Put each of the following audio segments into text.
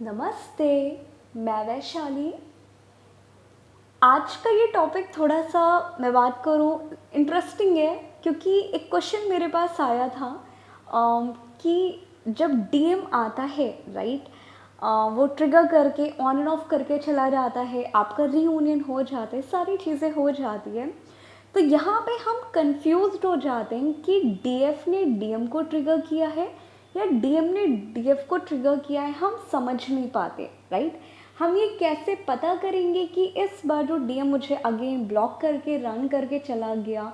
नमस्ते। मैं वैशाली। आज का ये टॉपिक थोड़ा सा मैं बात करूँ इंटरेस्टिंग है, क्योंकि एक क्वेश्चन मेरे पास आया था कि जब डीएम आता है, राइट, वो ट्रिगर करके ऑन एंड ऑफ करके चला जाता है, आपका रीयूनियन हो जाता है, सारी चीज़ें हो जाती है। तो यहाँ पे हम कंफ्यूज्ड हो जाते हैं कि डीएफ ने डीएम को ट्रिगर किया है या डीएम ने डीएफ को ट्रिगर किया है, हम समझ नहीं पाते, राइट। हम ये कैसे पता करेंगे कि इस बार जो डीएम मुझे अगेन ब्लॉक करके रन करके चला गया,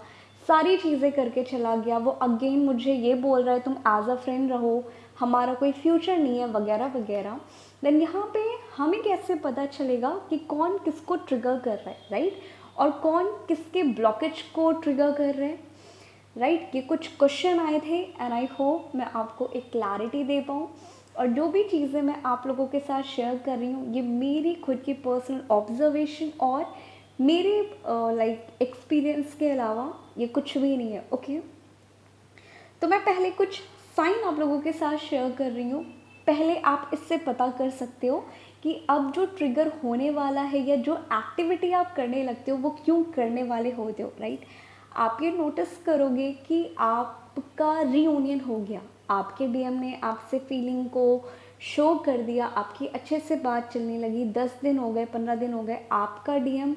सारी चीज़ें करके चला गया, वो अगेन मुझे ये बोल रहा है तुम एज अ फ्रेंड रहो, हमारा कोई फ्यूचर नहीं है वगैरह वगैरह। देन यहाँ पे हमें कैसे पता चलेगा कि कौन किसको ट्रिगर कर रहा है, राइट, और कौन किसके ब्लॉकेज को ट्रिगर कर रहे हैं, राइट। ये कुछ क्वेश्चन आए थे एंड आई होप मैं आपको एक क्लैरिटी दे पाऊँ। और जो भी चीज़ें मैं आप लोगों के साथ शेयर कर रही हूँ, ये मेरी खुद की पर्सनल ऑब्जर्वेशन और मेरे एक्सपीरियंस के अलावा ये कुछ भी नहीं है, ओके। तो मैं पहले कुछ साइन आप लोगों के साथ शेयर कर रही हूँ। पहले आप इससे पता कर सकते हो कि अब जो ट्रिगर होने वाला है या जो एक्टिविटी आप करने लगते हो वो क्यों करने वाले होते हो, राइट। आप ये नोटिस करोगे कि आपका रीयूनियन हो गया, आपके डीएम ने आपसे फीलिंग को शो कर दिया, आपकी अच्छे से बात चलने लगी, 10 दिन हो गए, 15 दिन हो गए, आपका डीएम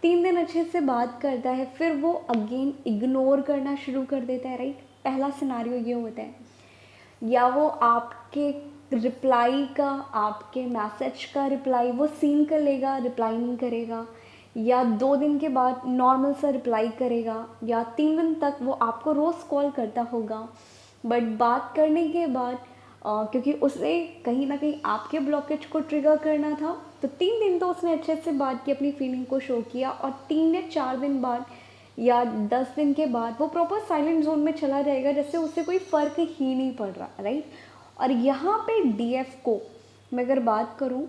3 दिन अच्छे से बात करता है, फिर वो अगेन इग्नोर करना शुरू कर देता है, राइट। पहला सिनारियो ये होता है। या वो आपके रिप्लाई का, आपके मैसेज का रिप्लाई वो सीन कर लेगा, रिप्लाई नहीं करेगा, या 2 दिन के बाद नॉर्मल सा रिप्लाई करेगा, या 3 दिन तक वो आपको रोज़ कॉल करता होगा, बट बात करने के बाद क्योंकि उसे कहीं ना कहीं आपके ब्लॉकेज को ट्रिगर करना था, तो 3 दिन तो उसने अच्छे से बात की, अपनी फीलिंग को शो किया, और 3 या 4 दिन बाद या 10 दिन के बाद वो प्रॉपर साइलेंट जोन में चला जाएगा, जैसे उससे कोई फ़र्क ही नहीं पड़ रहा, राइट। और यहाँ पे डीएफ को मैं अगर बात करूँ,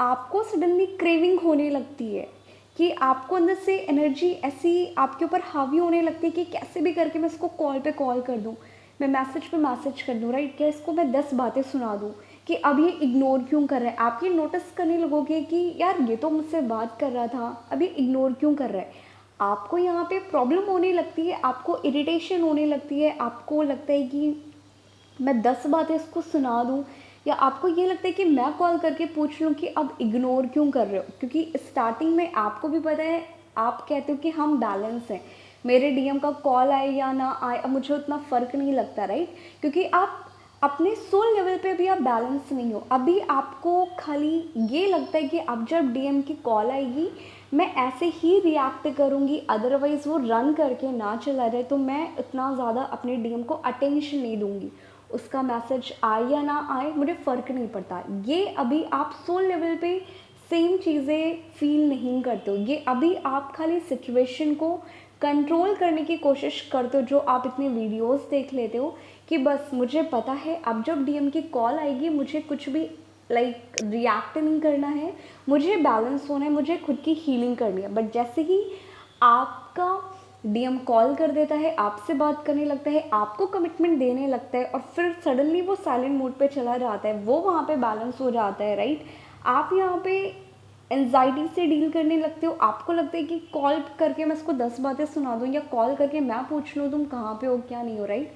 आपको सडनली क्रेविंग होने लगती है कि आपको अंदर से एनर्जी ऐसी आपके ऊपर हावी होने लगती है कि कैसे भी करके मैं इसको कॉल पे कॉल कर दूँ, मैं मैसेज पे मैसेज कर दूँ, राइट, क्या इसको मैं 10 बातें सुना दूँ कि अब ये इग्नोर क्यों कर रहा है। आप ये नोटिस करने लगोगे कि यार ये तो मुझसे बात कर रहा था, अब ये इग्नोर क्यों कर रहा है। आपको यहाँ पे प्रॉब्लम होने लगती है, आपको इरिटेशन होने लगती है, आपको लगता है कि मैं 10 बातें इसको सुना दूँ, या आपको ये लगता है कि मैं कॉल करके पूछ लूँ कि अब इग्नोर क्यों कर रहे हो। क्योंकि स्टार्टिंग में आपको भी पता है, आप कहते हो कि हम बैलेंस हैं, मेरे डीएम का कॉल आए या ना आए अब मुझे उतना फ़र्क नहीं लगता, राइट। क्योंकि आप अपने सोल लेवल पे भी आप बैलेंस नहीं हो, अभी आपको खाली ये लगता है कि अब जब डीएम की कॉल आएगी मैं ऐसे ही रिएक्ट करूँगी, अदरवाइज़ वो रन करके ना चला जाए तो मैं इतना ज़्यादा अपने डीएम को अटेंशन नहीं दूँगी, उसका मैसेज आए या ना आए मुझे फ़र्क नहीं पड़ता। ये अभी आप सोल लेवल पे सेम चीज़ें फील नहीं करते हो, ये अभी आप खाली सिचुएशन को कंट्रोल करने की कोशिश करते हो, जो आप इतने वीडियोस देख लेते हो कि बस मुझे पता है अब जब डीएम की कॉल आएगी मुझे कुछ भी रिएक्ट नहीं करना है, मुझे बैलेंस होना है, मुझे खुद की हीलिंग करनी है। बट जैसे ही आपका डीएम कॉल कर देता है, आपसे बात करने लगता है, आपको कमिटमेंट देने लगता है, और फिर सडनली वो साइलेंट मोड पे चला जाता है, वो वहाँ पे बैलेंस हो जाता है, राइट। आप यहाँ पे एनजाइटी से डील करने लगते हो, आपको लगता है कि कॉल करके मैं इसको 10 बातें सुना दूँ, या कॉल करके मैं पूछ लूँ तुम कहाँ पे हो क्या नहीं हो, राइट।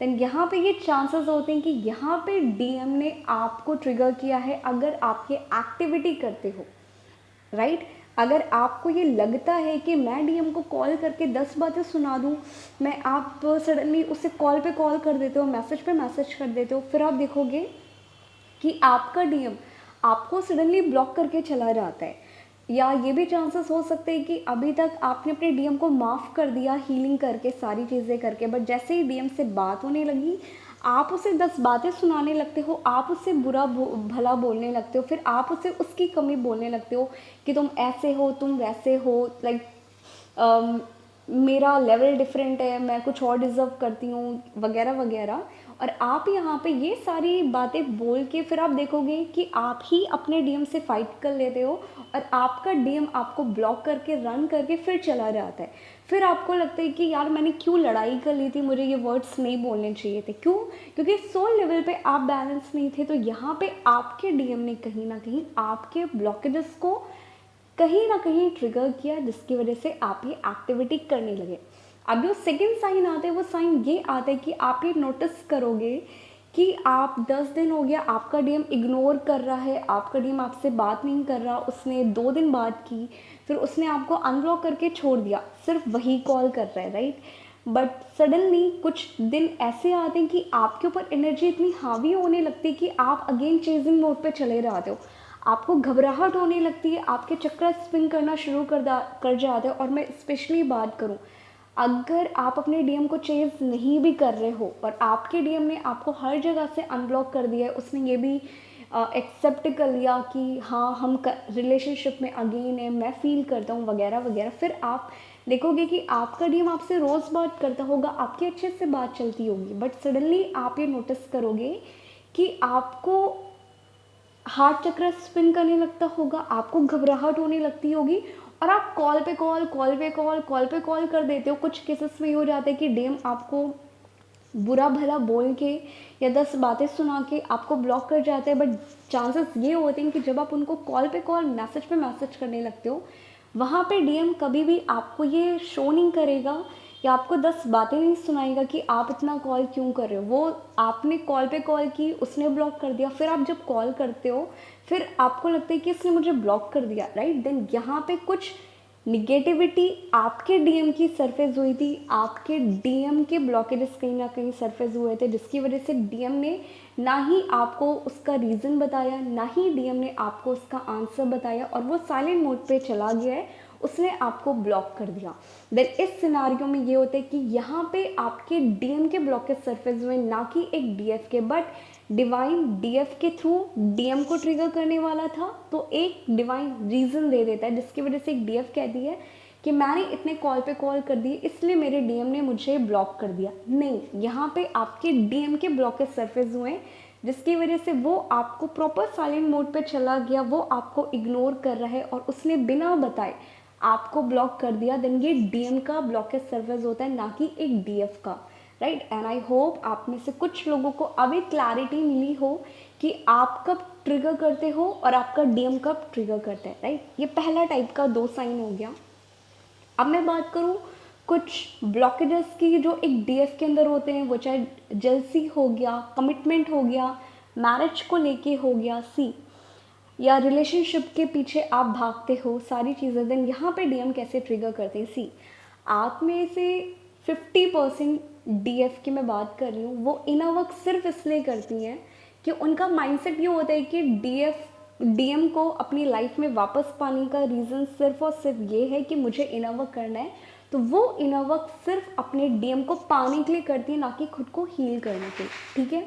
देन यहाँ पे ये चांसेस होते हैं कि यहाँ पे डीएम ने आपको ट्रिगर किया है अगर आप ये एक्टिविटी करते हो, राइट। अगर आपको ये लगता है कि मैं डीएम को कॉल करके 10 बातें सुना दूँ, मैं आप सडनली उसे कॉल पे कॉल कर देते हो, मैसेज पे मैसेज कर देते हो, फिर आप देखोगे कि आपका डीएम आपको सडनली ब्लॉक करके चला जाता है। या ये भी चांसेस हो सकते हैं कि अभी तक आपने अपने डीएम को माफ़ कर दिया हीलिंग करके, सारी चीज़ें करके, बट जैसे ही डीएम से बात होने लगी आप उसे 10 बातें सुनाने लगते हो, आप उससे बुरा भला बोलने लगते हो, फिर आप उसे उसकी कमी बोलने लगते हो कि तुम ऐसे हो, तुम वैसे हो, मेरा लेवल डिफरेंट है, मैं कुछ और डिज़र्व करती हूँ वगैरह वगैरह। और आप यहाँ पे ये सारी बातें बोल के फिर आप देखोगे कि आप ही अपने डीएम से फाइट कर लेते हो और आपका डीएम आपको ब्लॉक करके रन करके फिर चला जाता है। फिर आपको लगता है कि यार मैंने क्यों लड़ाई कर ली थी, मुझे ये वर्ड्स नहीं बोलने चाहिए थे। क्यों? क्योंकि सोल लेवल पे आप बैलेंस नहीं थे। तो यहाँ पे आपके डीएम ने कहीं ना कहीं आपके ब्लॉकेजेस को कहीं ना कहीं ट्रिगर किया, जिसकी वजह से आप ये एक्टिविटी करने लगे। अब जो सेकंड साइन आता है वो साइन ये आता है कि आप ये नोटिस करोगे कि आप 10 दिन हो गया आपका डीएम इग्नोर कर रहा है, आपका डीएम आपसे बात नहीं कर रहा, उसने 2 दिन बात की, फिर उसने आपको अनब्लॉक करके छोड़ दिया, सिर्फ वही कॉल कर रहा है, राइट। बट सडनली कुछ दिन ऐसे आते हैं कि आपके ऊपर एनर्जी इतनी हावी होने लगती है कि आप अगेन चेजिंग मोड पे चले जाते हो, आपको घबराहट होने लगती है, आपके चक्कर स्पिन करना शुरू कर जाते हो। और मैं स्पेशली बात करूँ, अगर आप अपने डीएम को चेज नहीं भी कर रहे हो और आपके डीएम ने आपको हर जगह से अनब्लॉक कर दिया है, उसने ये भी एक्सेप्ट कर लिया कि हाँ हम रिलेशनशिप में अगेन है, मैं फील करता हूँ वगैरह वगैरह, फिर आप देखोगे कि आपका डीएम आपसे रोज़ बात करता होगा, आपकी अच्छे से बात चलती होगी, बट सडनली आप ये नोटिस करोगे कि आपको हार्ट चक्र स्पिन करने लगता होगा, आपको घबराहट होने लगती होगी और आप कॉल पे कॉल कर देते हो। कुछ केसेस में ये हो जाता है कि डीएम आपको बुरा भला बोल के या 10 बातें सुना के आपको ब्लॉक कर जाते हैं। बट चांसेस ये होते हैं कि जब आप उनको कॉल पे कॉल मैसेज पे मैसेज करने लगते हो, वहाँ पे डीएम कभी भी आपको ये शो नहीं करेगा या आपको 10 बातें नहीं सुनाएगा कि आप इतना कॉल क्यों कर रहे हो। वो आपने कॉल पे कॉल की, उसने ब्लॉक कर दिया, फिर आप जब कॉल करते हो फिर आपको लगता है कि इसने मुझे ब्लॉक कर दिया, राइट। देन यहाँ पे कुछ निगेटिविटी आपके डीएम की सरफेस हुई थी, आपके डीएम के ब्लॉकेजेस कहीं ना कहीं सरफेस हुए थे, जिसकी वजह से डीएम ने ना ही आपको उसका रीज़न बताया, ना ही डीएम ने आपको उसका आंसर बताया और वो साइलेंट मोड पे चला गया है, उसने आपको ब्लॉक कर दिया। देन इस सिनारियो में ये होता है कि यहाँ पे आपके डीएम के ब्लॉकेज सरफेस हुए, ना कि एक डीएफ के, बट डिवाइन डीएफ के थ्रू डीएम को ट्रिगर करने वाला था, तो एक डिवाइन रीज़न दे देता है, जिसकी वजह से एक डीएफ कहती है कि मैंने इतने कॉल पे कॉल कर दिए इसलिए मेरे डीएम ने मुझे ब्लॉक कर दिया। नहीं, यहाँ पे आपके डीएम के ब्लॉकेज सरफेस हुए, जिसकी वजह से वो आपको प्रॉपर साइलेंट मोड पे चला गया, वो आपको इग्नोर कर रहा है और उसने बिना बताए आपको ब्लॉक कर दिया। देन ये डीएम का ब्लॉकेज सर्विस होता है, ना कि एक डीएफ का, राइट। एंड आई होप आप में से कुछ लोगों को अब एक क्लैरिटी मिली हो कि आप कब ट्रिगर करते हो और आपका डीएम कब ट्रिगर करता है, राइट। ये पहला टाइप का 2 साइन हो गया। अब मैं बात करूँ कुछ ब्लॉकेजेस की जो एक डीएफ के अंदर होते हैं, वो चाहे जेलसी हो गया, कमिटमेंट हो गया, मैरिज को लेके हो गया, सी या रिलेशनशिप के पीछे आप भागते हो, सारी चीज़ें। देन यहाँ पे डीएम कैसे ट्रिगर करते हैं, सी आप में से 50% डीएफ की मैं बात कर रही हूँ, वो इनर वर्क सिर्फ इसलिए करती हैं कि उनका माइंडसेट ये होता है कि डीएम को अपनी लाइफ में वापस पाने का रीज़न सिर्फ और सिर्फ ये है कि मुझे इनर वर्क करना है। तो वो इनर वर्क सिर्फ अपने डीएम को पाने के लिए करती है, ना कि खुद को हील करने के लिए, ठीक है।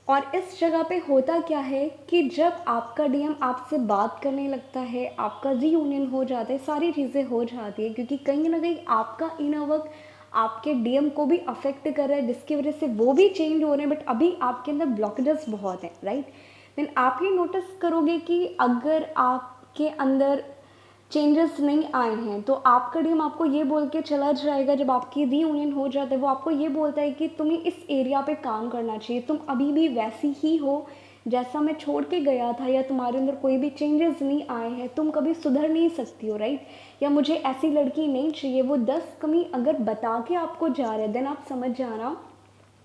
और इस जगह पे होता क्या है कि जब आपका डीएम आपसे बात करने लगता है, आपका रीयूनियन हो जाता है, सारी चीज़ें हो जाती है, क्योंकि कहीं ना कहीं आपका इनर वर्क आपके डीएम को भी अफेक्ट कर रहा है, जिसकी वजह से वो भी चेंज हो रहे हैं, बट अभी आपके अंदर ब्लॉकेजेस बहुत हैं, राइट। देन आप ये नोटिस करोगे कि अगर आपके अंदर चेंजेस नहीं आए हैं तो आपका डीएम आपको ये बोल के चला जाएगा, जब आपकी रीयूनियन हो जाता है वो आपको ये बोलता है कि तुम्हें इस एरिया पे काम करना चाहिए, तुम अभी भी वैसी ही हो जैसा मैं छोड़ के गया था, या तुम्हारे अंदर कोई भी चेंजेस नहीं आए हैं, तुम कभी सुधर नहीं सकती हो, राइट। या मुझे ऐसी लड़की नहीं चाहिए, वो 10 कमी अगर बता के आपको जा रहे हैं, देन आप समझ जाना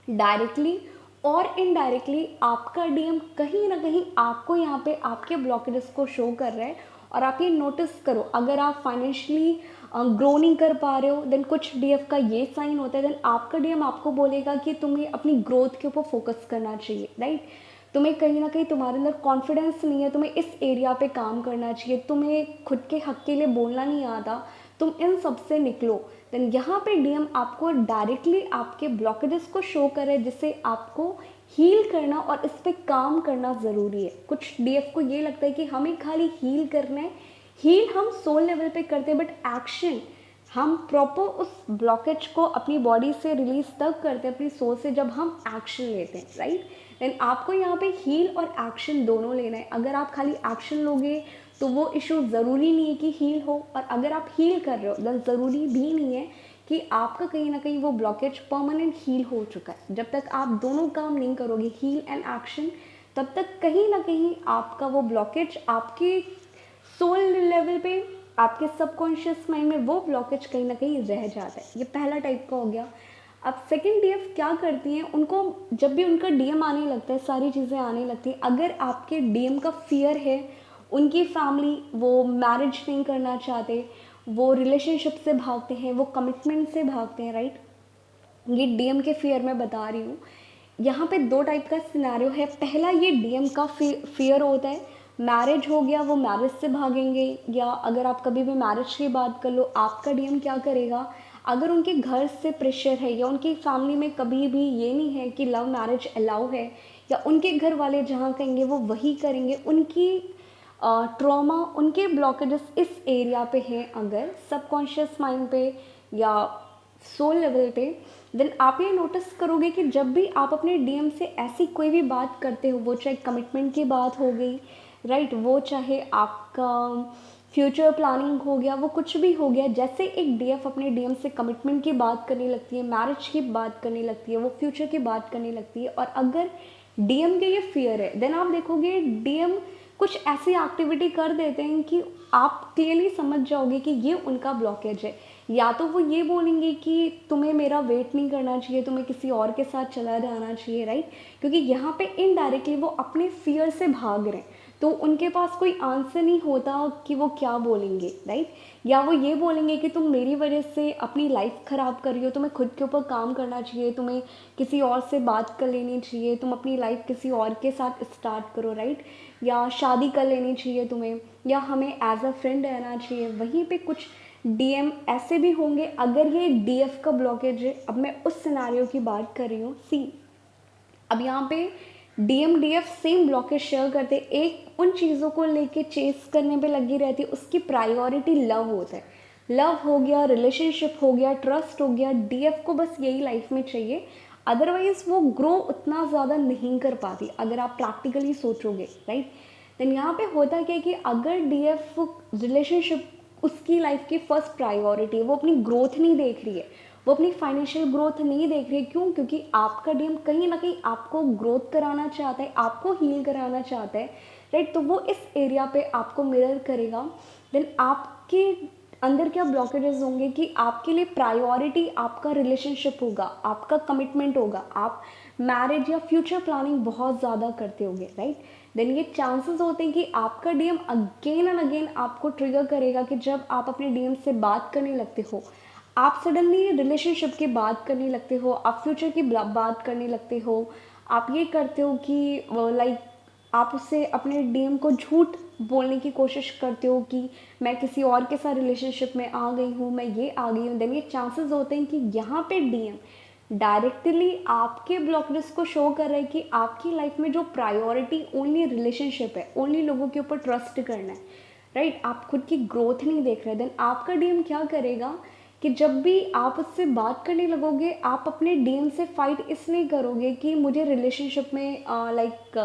डायरेक्टली और इनडायरेक्टली आपका डीएम कहीं ना कहीं आपको यहाँ पे आपके ब्लॉकेजेस को शो कर रहा है। और आप ये नोटिस करो, अगर आप फाइनेंशियली ग्रो नहीं कर पा रहे हो, देन कुछ डीएफ का ये साइन होता है, देन आपका डीएम आपको बोलेगा कि तुम्हें अपनी ग्रोथ के ऊपर फोकस करना चाहिए, राइट। तुम्हें कहीं ना कहीं तुम्हारे अंदर कॉन्फिडेंस नहीं है, तुम्हें इस एरिया पे काम करना चाहिए, तुम्हें खुद के हक के लिए बोलना नहीं आता, तुम इन सब से निकलो। देन यहाँ पे डीएम आपको डायरेक्टली आपके ब्लॉकेजेस को शो करे, जिससे आपको हील करना और इस पर काम करना ज़रूरी है। कुछ डीएफ को ये लगता है कि हमें खाली हील करना है, हील हम सोल लेवल पे करते हैं, बट एक्शन हम प्रॉपर उस ब्लॉकेज को अपनी बॉडी से रिलीज तब करते हैं, अपनी सोच से, जब हम एक्शन लेते हैं, राइट। देन आपको यहाँ पे हील और एक्शन दोनों लेना है। अगर आप खाली एक्शन लोगे तो वो इशू ज़रूरी नहीं है कि हील हो, और अगर आप हील कर रहे हो देन ज़रूरी भी नहीं है कि आपका कहीं ना कहीं वो ब्लॉकेज परमानेंट हील हो चुका है। जब तक आप दोनों काम नहीं करोगे, हील एंड एक्शन, तब तक कहीं ना कहीं आपका वो ब्लॉकेज आपके सोल लेवल पे, आपके सबकॉन्शियस माइंड में वो ब्लॉकेज कहीं ना कहीं रह जाता है। ये पहला टाइप का हो गया। अब सेकंड डीएफ क्या करती हैं, उनको जब भी उनका डीएम आने लगता है, सारी चीज़ें आने लगती हैं, अगर आपके डीएम का फियर है, उनकी फैमिली वो मैरिज नहीं करना चाहते, वो रिलेशनशिप से भागते हैं, वो कमिटमेंट से भागते हैं, राइट। ये डीएम के फियर में बता रही हूँ। यहाँ पे दो टाइप का सिनेरियो है। पहला, ये डीएम का फियर होता है, मैरिज हो गया वो मैरिज से भागेंगे, या अगर आप कभी भी मैरिज की बात कर लो, आपका डीएम क्या करेगा, अगर उनके घर से प्रेशर है या उनकी फैमिली में कभी भी ये नहीं है कि लव मैरिज अलाउ है, या उनके घर वाले जहाँ कहेंगे वो वही करेंगे, उनकी ट्रॉमा, उनके ब्लॉकेजेस इस एरिया पे हैं, अगर सबकॉन्शियस माइंड पे या सोल लेवल पे, देन आप ये नोटिस करोगे कि जब भी आप अपने डीएम से ऐसी कोई भी बात करते हो, वो चाहे कमिटमेंट की बात हो गई, राइट, वो चाहे आपका फ्यूचर प्लानिंग हो गया, वो कुछ भी हो गया, जैसे एक डीएफ अपने डीएम से कमिटमेंट की बात करने लगती है, मैरिज की बात करने लगती है, वो फ्यूचर की बात करने लगती है, और अगर डीएम के ये फियर है, देन आप देखोगे डीएम कुछ ऐसी एक्टिविटी कर देते हैं कि आप क्लियरली समझ जाओगे कि ये उनका ब्लॉकेज है। या तो वो ये बोलेंगे कि तुम्हें मेरा वेट नहीं करना चाहिए, तुम्हें किसी और के साथ चला जाना चाहिए, राइट, क्योंकि यहाँ पे इनडायरेक्टली वो अपने फियर से भाग रहे हैं, तो उनके पास कोई आंसर नहीं होता कि वो क्या बोलेंगे, राइट। या वो ये बोलेंगे कि तुम मेरी वजह से अपनी लाइफ ख़राब कर रही हो, तुम्हें खुद के ऊपर काम करना चाहिए, तुम्हें किसी और से बात कर लेनी चाहिए, तुम अपनी लाइफ किसी और के साथ स्टार्ट करो, राइट, या शादी कर लेनी चाहिए तुम्हें, या हमें एज अ फ्रेंड रहना चाहिए। वहीं पे कुछ डीएम ऐसे भी होंगे, अगर ये डीएफ का ब्लॉकेज है, अब मैं उस सिनेरियो की बात कर रही हूँ, सी अब यहाँ पे DM DF same blockage share करते, एक उन चीज़ों को लेके चेस करने पे लगी रहती है, उसकी प्रायोरिटी लव होता है, लव हो गया, रिलेशनशिप हो गया, ट्रस्ट हो गया, डीएफ को बस यही लाइफ में चाहिए, अदरवाइज वो ग्रो उतना ज़्यादा नहीं कर पाती, अगर आप प्रैक्टिकली सोचोगे, राइट। देन यहाँ पे होता क्या है कि अगर डीएफ रिलेशनशिप उसकी लाइफ की फर्स्ट प्रायोरिटी है, वो अपनी ग्रोथ नहीं देख रही है, वो अपनी फाइनेंशियल ग्रोथ नहीं देख रही है, क्यों, क्योंकि आपका डीएम कहीं ना कहीं आपको ग्रोथ कराना चाहता है, आपको हील कराना चाहता है, राइट, तो वो इस एरिया पे आपको मिरर करेगा। देन आपके अंदर क्या ब्लॉकेजेस होंगे कि आपके लिए प्रायोरिटी आपका रिलेशनशिप होगा, आपका कमिटमेंट होगा, आप मैरिज या फ्यूचर प्लानिंग बहुत ज़्यादा करते होंगे, राइट। देन ये चांसेस होते हैं कि आपका डीएम अगेन एंड अगेन आपको ट्रिगर करेगा कि जब आप अपने डीएम से बात करने लगते हो, आप सडनली रिलेशनशिप की बात करने लगते हो, आप फ्यूचर की बात करने लगते हो, आप ये करते हो कि लाइक आप उससे अपने डीएम को झूठ बोलने की कोशिश करते हो कि मैं किसी और के साथ रिलेशनशिप में आ गई हूँ, मैं ये आ गई हूँ। देन ये चांसेस होते हैं कि यहाँ पे डीएम डायरेक्टली आपके ब्लॉकेजेस को शो कर रहा है कि आपकी लाइफ में जो प्रायोरिटी ओनली रिलेशनशिप है, ओनली लोगों के ऊपर ट्रस्ट करना है, राइट, आप खुद की ग्रोथ नहीं देख रहे। देन आपका डीएम क्या करेगा कि जब भी आप उससे बात करने लगोगे, आप अपने डीएम से फाइट इसलिए करोगे कि मुझे रिलेशनशिप में लाइक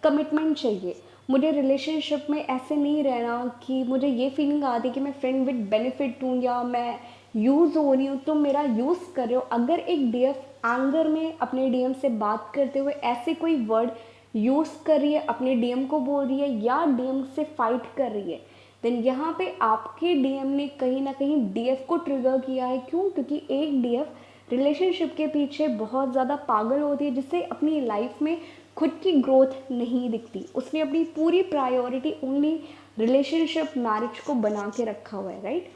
कमिटमेंट चाहिए, मुझे रिलेशनशिप में ऐसे नहीं रहना कि मुझे ये फीलिंग आती है कि मैं फ्रेंड विद बेनिफिट हूँ या मैं यूज़ हो रही हूँ, तुम मेरा यूज़ कर रहे हो। अगर एक डीएफ एंगर में अपने डीएम से बात करते हुए ऐसे कोई वर्ड यूज़ कर रही है, अपने डीएम को बोल रही है या डीएम से फाइट कर रही है, देन यहाँ पे आपके डीएम ने कहीं ना कहीं डीएफ को ट्रिगर किया है। क्यों, क्योंकि एक डीएफ रिलेशनशिप के पीछे बहुत ज़्यादा पागल होती है, जिससे अपनी लाइफ में खुद की ग्रोथ नहीं दिखती, उसने अपनी पूरी प्रायोरिटी ओनली रिलेशनशिप मैरिज को बना के रखा हुआ है, राइट।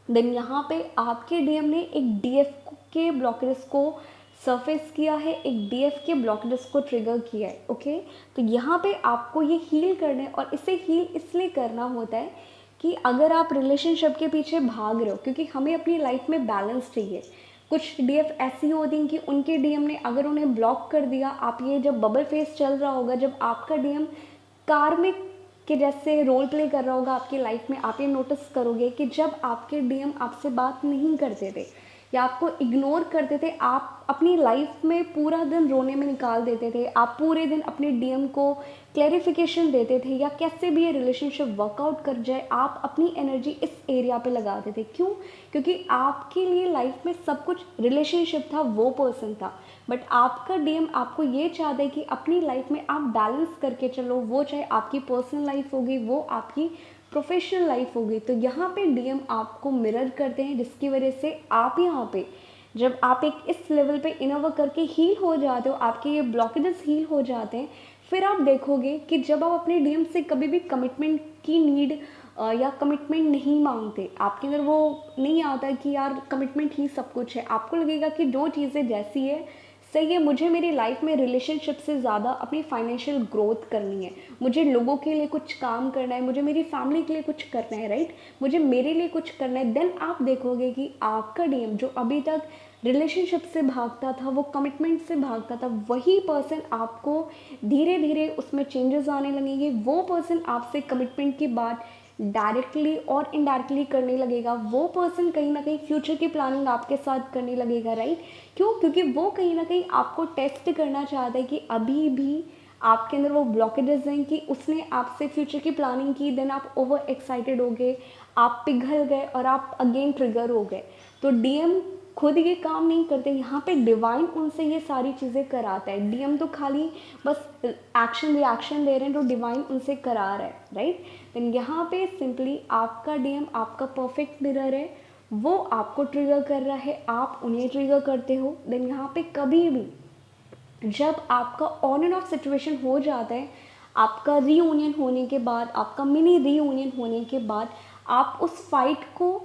देन यहाँ पे आपके डीएम ने एक डीएफ के ब्लॉकेजेस को सरफेस किया है, एक डीएफ के ब्लॉकेजेस को ट्रिगर किया है, ओके। तो यहाँ पे आपको ये हील करना है, और इसे हील इसलिए करना होता है कि अगर आप रिलेशनशिप के पीछे भाग रहे हो, क्योंकि हमें अपनी लाइफ में बैलेंस चाहिए। कुछ डीएफ ऐसी होती हैं कि उनके डीएम ने अगर उन्हें ब्लॉक कर दिया, आप ये जब बबल फेस चल रहा होगा, जब आपका डीएम कार में कि जैसे रोल प्ले कर रहा होगा आपकी लाइफ में, आप ये नोटिस करोगे कि जब आपके डीएम आपसे बात नहीं करते थे या आपको इग्नोर करते थे, आप अपनी लाइफ में पूरा दिन रोने में निकाल देते थे, आप पूरे दिन अपने डीएम को क्लैरिफिकेशन देते थे या कैसे भी ये रिलेशनशिप वर्कआउट कर जाए, आप अपनी एनर्जी इस एरिया पे लगाते थे। क्यों? क्योंकि आपके लिए लाइफ में सब कुछ रिलेशनशिप था, वो पर्सन था, बट आपका डीएम आपको ये चाहता है कि अपनी लाइफ में आप बैलेंस करके चलो, वो चाहे आपकी पर्सनल लाइफ होगी, वो आपकी प्रोफेशनल लाइफ होगी। तो यहाँ पे डीएम आपको मिरर करते हैं, जिसकी वजह से आप यहाँ पे जब आप एक इस लेवल पे इनर वर्क करके हील हो जाते हो, आपके ये ब्लॉकेजेस हील हो जाते हैं, फिर आप देखोगे कि जब आप अपने डीएम से कभी भी कमिटमेंट की नीड या कमिटमेंट नहीं मांगते, आपके अंदर वो नहीं आता कि यार कमिटमेंट ही सब कुछ है। आपको लगेगा कि जो चीज़ें जैसी है सही है, मुझे मेरी लाइफ में रिलेशनशिप से ज़्यादा अपनी फाइनेंशियल ग्रोथ करनी है, मुझे लोगों के लिए कुछ काम करना है, मुझे मेरी फैमिली के लिए कुछ करना है, राइट, मुझे मेरे लिए कुछ करना है। देन आप देखोगे कि आपका डीएम जो अभी तक रिलेशनशिप से भागता था, वो कमिटमेंट से भागता था, वही पर्सन आपको धीरे धीरे उसमें चेंजेस आने लगेंगे। वो पर्सन आपसे कमिटमेंट की बात डायरेक्टली और इनडायरेक्टली करने लगेगा। वो पर्सन कहीं ना कहीं फ्यूचर की प्लानिंग आपके साथ करने लगेगा, राइट। क्यों? क्योंकि वो कहीं ना कहीं आपको टेस्ट करना चाहता है कि अभी भी आपके अंदर वो ब्लॉकेजेस हैं कि उसने आपसे फ्यूचर की प्लानिंग की, देन आप ओवर एक्साइटेड हो गए, आप पिघल गए और आप अगेन ट्रिगर हो गए। तो डीएम खुद ये काम नहीं करते, यहाँ पे डिवाइन उनसे ये सारी चीज़ें कराता है। डीएम तो खाली बस एक्शन रिएक्शन दे रहे हैं, तो डिवाइन उनसे करा रहा है, राइट। देन यहाँ पे सिंपली आपका डीएम आपका परफेक्ट मिरर है, वो आपको ट्रिगर कर रहा है, आप उन्हें ट्रिगर करते हो। देन यहाँ पे कभी भी जब आपका ऑन एंड ऑफ सिचुएशन हो जाता है, आपका रीयूनियन होने के बाद, आपका मिनी रीयूनियन होने के बाद, आप उस फाइट को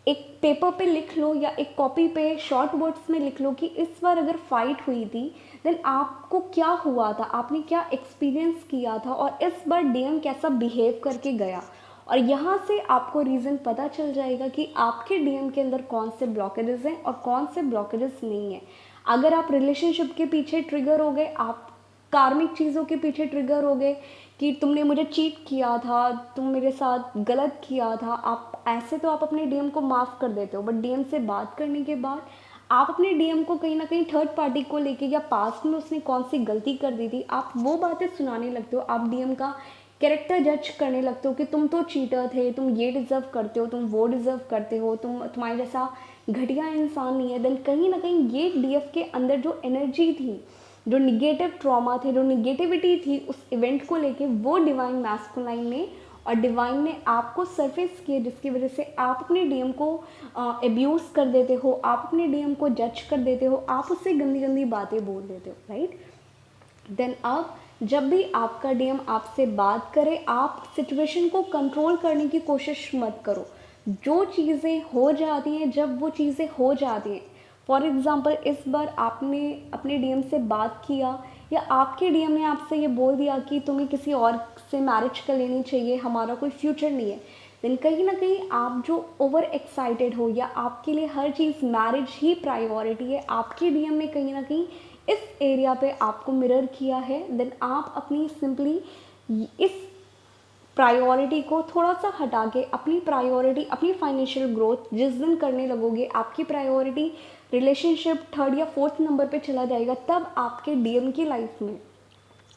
एक पेपर पे लिख लो या एक कॉपी पे शॉर्ट वर्ड्स में लिख लो कि इस बार अगर फाइट हुई थी, देन आपको क्या हुआ था, आपने क्या एक्सपीरियंस किया था, और इस बार डीएम कैसा बिहेव करके गया। और यहाँ से आपको रीज़न पता चल जाएगा कि आपके डीएम के अंदर कौन से ब्लॉकेजेस हैं और कौन से ब्लॉकेजेस नहीं हैं। अगर आप रिलेशनशिप के पीछे ट्रिगर हो गए, आप कार्मिक चीज़ों के पीछे ट्रिगर हो गए कि तुमने मुझे चीट किया था, तुम मेरे साथ गलत किया था, आप ऐसे तो आप अपने डीएम को माफ़ कर देते हो, बट डीएम से बात करने के बाद आप अपने डीएम को कहीं ना कहीं थर्ड पार्टी को लेके या पास्ट में उसने कौन सी गलती कर दी थी, आप वो बातें सुनाने लगते हो, आप डीएम का कैरेक्टर जज करने लगते हो कि तुम तो चीटर थे, तुम ये डिज़र्व करते हो, तुम वो डिज़र्व करते हो, तुम्हारे जैसा घटिया इंसान नहीं है। देन कहीं ना कहीं ये डीएफ के अंदर जो एनर्जी थी, जो निगेटिव ट्रॉमा थे, जो निगेटिविटी थी उस इवेंट को लेके, वो डिवाइन मैस्कुलाइन ने और डिवाइन ने आपको सरफेस किए, जिसकी वजह से आप अपने डीएम को एब्यूज़ कर देते हो, आप अपने डीएम को जज कर देते हो, आप उससे गंदी गंदी बातें बोल देते हो, राइट। देन अब जब भी आपका डीएम आपसे बात करे, आप सिचुएशन को कंट्रोल करने की कोशिश मत करो। जो चीज़ें हो जाती हैं, जब वो चीज़ें हो जाती हैं, फॉर एग्ज़ाम्पल इस बार आपने अपने डीएम से बात किया या आपके डीएम ने आपसे ये बोल दिया कि तुम्हें किसी और से मैरिज कर लेनी चाहिए, हमारा कोई फ्यूचर नहीं है, देन कहीं ना कहीं आप जो ओवर एक्साइटेड हो या आपके लिए हर चीज़ मैरिज ही प्रायोरिटी है, आपके डीएम ने कहीं ना कहीं इस एरिया पे आपको मिरर किया है। देन आप अपनी सिंपली इस प्रायोरिटी को थोड़ा सा हटा के अपनी प्रायोरिटी, अपनी फाइनेंशियल ग्रोथ जिस दिन करने लगोगे, आपकी प्रायोरिटी रिलेशनशिप थर्ड या फोर्थ नंबर पे चला जाएगा, तब आपके डीएम की लाइफ में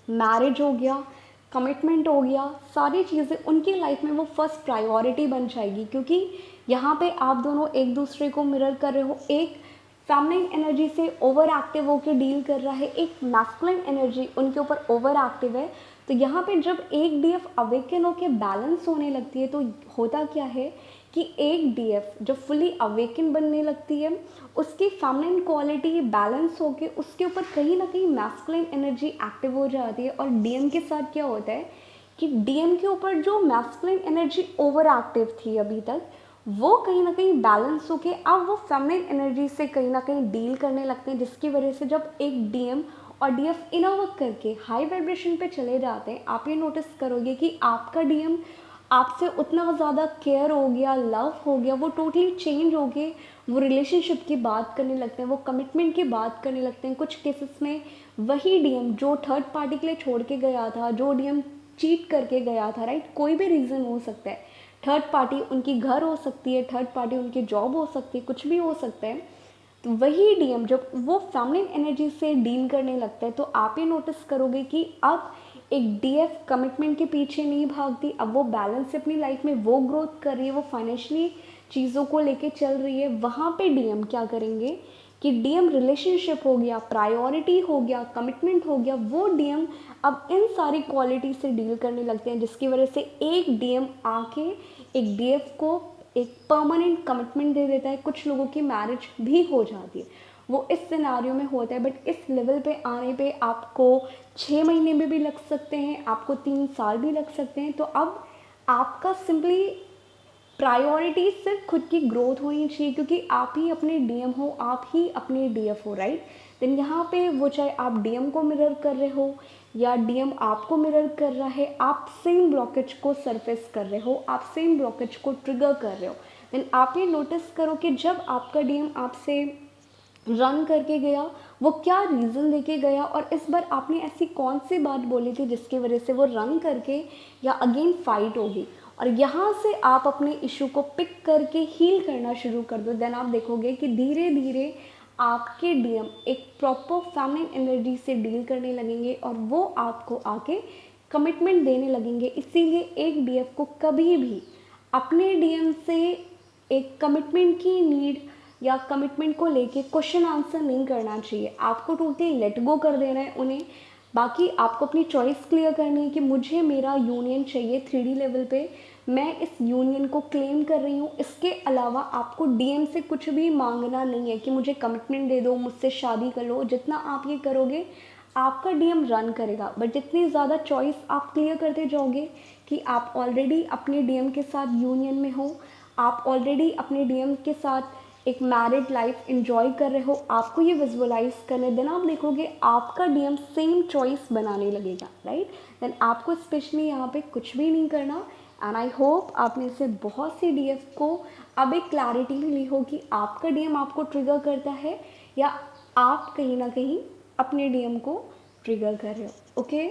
मैरिज हो गया, कमिटमेंट हो गया, सारी चीज़ें उनकी लाइफ में वो फर्स्ट प्रायोरिटी बन जाएगी। क्योंकि यहाँ पे आप दोनों एक दूसरे को मिरर कर रहे हो, एक फेमिनिन एनर्जी से ओवर एक्टिव होकर डील कर रहा है, एक मैस्कुलिन एनर्जी उनके ऊपर ओवर एक्टिव है। तो यहाँ पे जब एक डीएफ अवेकन होकर बैलेंस होने लगती है, तो होता क्या है कि एक डीएफ जब फुली अवेकन बनने लगती है, उसकी फेमिनिन क्वालिटी बैलेंस होके उसके ऊपर कहीं ना कहीं मैस्कुलिन एनर्जी एक्टिव हो जाती है। और डीएम के साथ क्या होता है कि डीएम के ऊपर जो मैस्कुलिन एनर्जी ओवर एक्टिव थी अभी तक, वो कहीं ना कहीं बैलेंस होके अब वो फेमिनिन एनर्जी से कहीं ना कहीं डील करने लगते हैं, जिसकी वजह से जब एक डीएम और डीएफ इनर वर्क करके हाई वाइब्रेशन पे चले जाते हैं, आप ये नोटिस करोगे कि आपका डीएम आपसे उतना ज़्यादा केयर हो गया, लव हो गया, वो टोटली चेंज हो गए, वो रिलेशनशिप की बात करने लगते हैं, वो कमिटमेंट की बात करने लगते हैं। कुछ केसेस में वही डीएम जो थर्ड पार्टी के लिए छोड़ के गया था, जो डीएम चीट करके गया था, राइट। कोई भी रीज़न हो सकता है, थर्ड पार्टी उनकी घर हो सकती है, थर्ड पार्टी उनकी जॉब हो सकती है, कुछ भी हो सकता है। तो वही डीएम जब वो फेमिनिन एनर्जी से डील करने लगता है तो आप ये नोटिस करोगे कि अब एक डीएफ कमिटमेंट के पीछे नहीं भागती, अब वो बैलेंस से अपनी लाइफ में वो ग्रोथ कर रही है, वो फाइनेंशियली चीज़ों को लेके चल रही है। वहाँ पे डीएम क्या करेंगे कि डीएम रिलेशनशिप हो गया, प्रायोरिटी हो गया, कमिटमेंट हो गया, वो डीएम अब इन सारी क्वालिटी से डील करने लगते हैं, जिसकी वजह से एक डीएम आके एक डीएफ को एक परमानेंट कमिटमेंट दे देता है। कुछ लोगों की मैरिज भी हो जाती है, वो इस सिनारियो में होता है। बट इस लेवल पे आने पे आपको 6 महीने में भी लग सकते हैं, आपको 3 साल भी लग सकते हैं। तो अब आपका सिंपली प्रायोरिटी सिर्फ खुद की ग्रोथ होनी चाहिए, क्योंकि आप ही अपने डीएम हो, आप ही अपने डीएफ हो, राइट। देन यहाँ पे वो चाहे आप डीएम को मिरर कर रहे हो या डीएम आपको मिरर कर रहा है, आप सेम ब्लॉकेज को सरफेस कर रहे हो, आप सेम ब्लॉकेज को ट्रिगर कर रहे हो। देन आप ये नोटिस करो कि जब आपका डीएम आपसे रन करके गया, वो क्या रीज़न लेके गया, और इस बार आपने ऐसी कौन सी बात बोली थी जिसकी वजह से वो रन करके या अगेन फाइट होगी। और यहाँ से आप अपने इशू को पिक करके हील करना शुरू कर दो। देन आप देखोगे कि धीरे धीरे आपके डीएम एक प्रॉपर फेमिनिन एनर्जी से डील करने लगेंगे और वो आपको आके कमिटमेंट देने लगेंगे। इसीलिए एक डीएफ को कभी भी अपने डीएम से एक कमिटमेंट की नीड या कमिटमेंट को लेके क्वेश्चन आंसर नहीं करना चाहिए। आपको टोटली लेट गो कर देना है उन्हें। बाकी आपको अपनी चॉइस क्लियर करनी है कि मुझे मेरा यूनियन चाहिए 3D लेवल पे, मैं इस यूनियन को क्लेम कर रही हूँ। इसके अलावा आपको डीएम से कुछ भी मांगना नहीं है कि मुझे कमिटमेंट दे दो, मुझसे शादी कर लो। जितना आप ये करोगे आपका डीएम रन करेगा। बट जितनी ज़्यादा चॉइस आप क्लियर करते जाओगे कि आप ऑलरेडी अपने डीएम के साथ यूनियन में हो, आप ऑलरेडी अपने डीएम के साथ एक मैरिड लाइफ एंजॉय कर रहे हो, आपको ये विजुअलाइज करने देना, आप देखोगे आपका डीएम सेम चॉइस बनाने लगेगा, राइट। देन आपको स्पेशली यहाँ पे कुछ भी नहीं करना। एंड आई होप आपने से बहुत सी डीएफ को अब एक क्लैरिटी मिली हो कि आपका डीएम आपको ट्रिगर करता है या आप कहीं ना कहीं अपने डीएम को ट्रिगर कर रहे हो। ओके।